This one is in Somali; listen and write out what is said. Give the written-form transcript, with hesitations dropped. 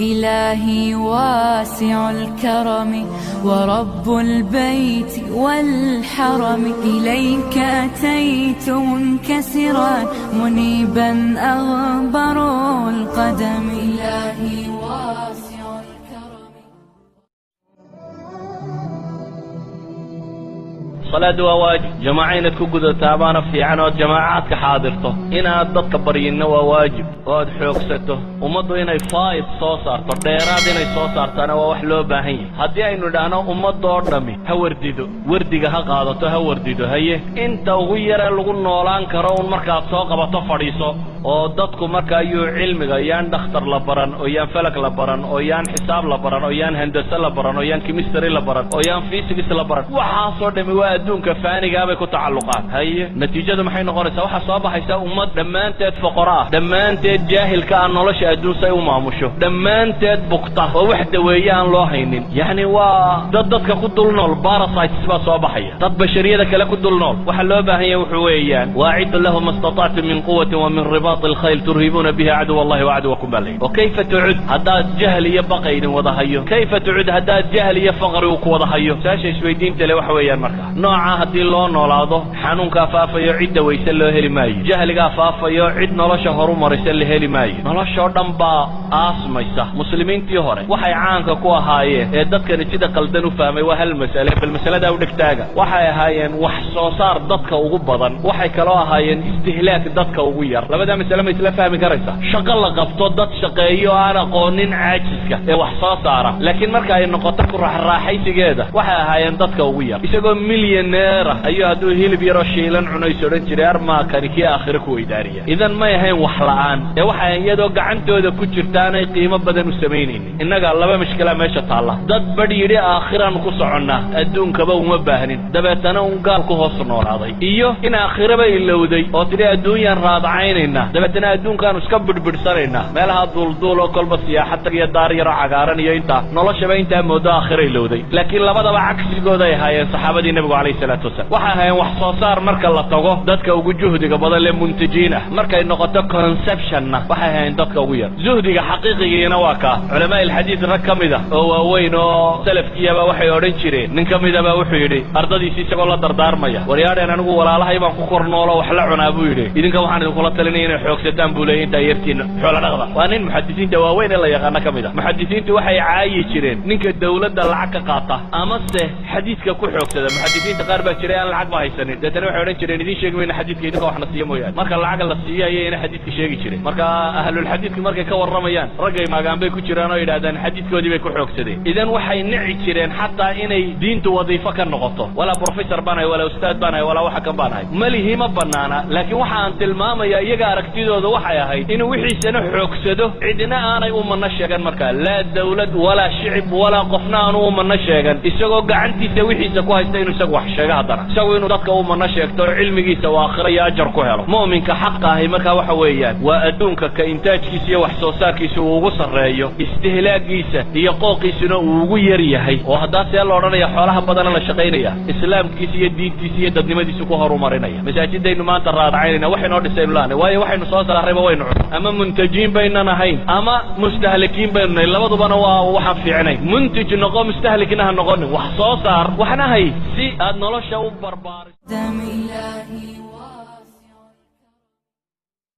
إلهي واسع الكرم ورب البيت والحرم، إليك أتيت منكسرا منيبا أغبر القدم. إلهي واسع الكرم. صلاة وواجب جماعين تكوجد تابانا في عناد جماعات كحاضرته إن ضدك برينا وواجب واد حوكسته ومضوا إن فايد صوصار تديرات إن صوصار تنا وحلو باهين هدي إنه دهنا ومضوا دمي هورديدو ورديجا هقاضته هورديدو هيه أنت وغير اللغون نولان كرون مركب ساق بتفريسه ودتكو مركا يو علمي يان دختر لبران أو يان فلك لبران أو يان حساب لبران أو يان هندسة لبران أو يان كيمستري لبران أو يان فيزيكس لبران وحاصل دمي دون كفاني جابك تعلقات هي نتيجة ما حين نقول سواء حصابة حيسا أمة دما أنت فقراء دما أنت جاهل كأن الله شأدون سيء ما مشوا دما أنت بقطة ووحدة ويان الله هينين يعني ضدك كدلنا الباراسايت سبا صباحية ضد بشرية ذاك لا كدلنا وحلوا بها وحويان وأعد لهم ما استطعتم من قوة ومن رباط الخيل ترهبون بها عدو الله وعدوكم بالله. وكيف تعد هذا جهل يبقين وضحيه كيف تعد هذا جهل يفقر وضحيه ساشي شويدين تلي وحويان مركا نوعا هدي لو نولاado xanuunka faafayo cidda weyse loo heli maayo jahliga faafayo cid nolosha horu maraysa la heli maayo nolosha dhan baa aasmaysa muslimiintii hore waxay caanka ku ahaayeen ee dadkan sida qaldan u fahmay waa hal mas'ale bal mas'alada u dhigtaaga waxay ahaayeen wax soo saar dadka ugu badan waxay kala ahaayeen istihlaak dadka ugu yar labada mas'ale ma isla fahmi karaysa shaqo la qabto dad shaqeeyo aan aqoonin caajiska ee wax soo saara laakiin marka ay noqoto ku raaxaysigeeda waxay ahaayeen dadka ugu yar isagoo milyaneer ayuu haduu hilib yaro shiilan cunayso oran jiray armaa kaninkii aakhira ku weydaariya idan ma yahayn wax la'aan ee waxa iyadoo gacantooda ku jirtaan ay qiimo badan u sameynayeen innaga laba mushkila meesha taala dad bad yiri aakhiran ku soconnaa adduunkaba uma baahnin dabeetana un gaal ku hoos noolaaday iyo in aakhiraba ilowday oo tiri adduunyan raadacaynayna dabeetana adduunkan iska bidbidsanayna meelaha dulduul oo kolba siyaaxad iyo daar yaro cagaaran iyo inta noloshaba inta moodo aakhira ilowday laakiin labadaba cagsigooda ay hayeen saxaabadii nabiga kaleey salaatu wasalaam waxa hayeen wax soo saar marka la tago dadka ugu juhdiga badan le muntajiina markay noqoto conceptionna waxay hayeen dadka ugu yar juhdiga xaqiiqiga waa ka culamaa ilxadiid rag kamida oo waaweyn oo salafkiyaba waxay oran jireen nin kamidaba wuxuu yiri ardadiisa isagoo la dardaarmaya waryaadeen anigu walaalahay baan ku kornoolo wax la cunaa buu yiri idinka waxaan idin kula talinay inay xoogsadaan buu leeyahay inta yartiin xoolo dhaqda waa nin muxaddisiinta waaweyn ee la yaqaan kamida muxaddisiintu waxay caayi jireen ninka dawladda lacag ka qaata ama se xadiidka ku xoogsada muxaddisiinta qaar baa jiray aan lacag ma haysanin dadana waxay oran jireen idin sheegmayna xadiidka idinka wax na siiyo mooyaan marka lacag la siiyay in xadiidka sheegi jireen marka ahlul xadiidku markay ka waramayaan ragay maagaan bay ku jiraan oo yiraahdaan xadiidkoodii bay ku xoogsadeen idan waxay nici jireen xataa inay diintu wadiifo ka noqoto wala professor banaay wala ustaad banaay wala waxa kan banaay malihi ma banaana laakiin waxa aan tilmaamaya iyaga aragtidooda waxay ahayd in wixiisana xoogsado cidina aanay u manna sheegan marka la dawlad wala shicib wala qofna aanu u manna sheegan isagoo gacantiisa wixiisa ku haysta inuu isagu wax sheega hadana isagoo inuu dadka u manna sheegto cilmigiisa waa aakhira iyo ajar ku helo muuminka xaq ah marka waxa weeyaan waa adduunka ka intaajkiisa iyo wax soo saarkiisa uu ugu sareeyo istihlaagiisa iyo qooqiisuna uu ugu yar yahay oo hadaa see la oranayo xoolaha badan la shaqeynaya islaamkiisa iyo diintiisa iyo dadnimadiisa ku horumarinaya masaajidaynu maanta raadacaynayna waxaynu dhisaynu laana waayo waxaynu soo saarayba waynu ama muntajiin bayna nahayn ama mustahlikiin bayna labadubana waa waxa fiicnay muntij noqo mustahlikina ha noqon wax soo saar waxna hay si aad nolosha u barbaariso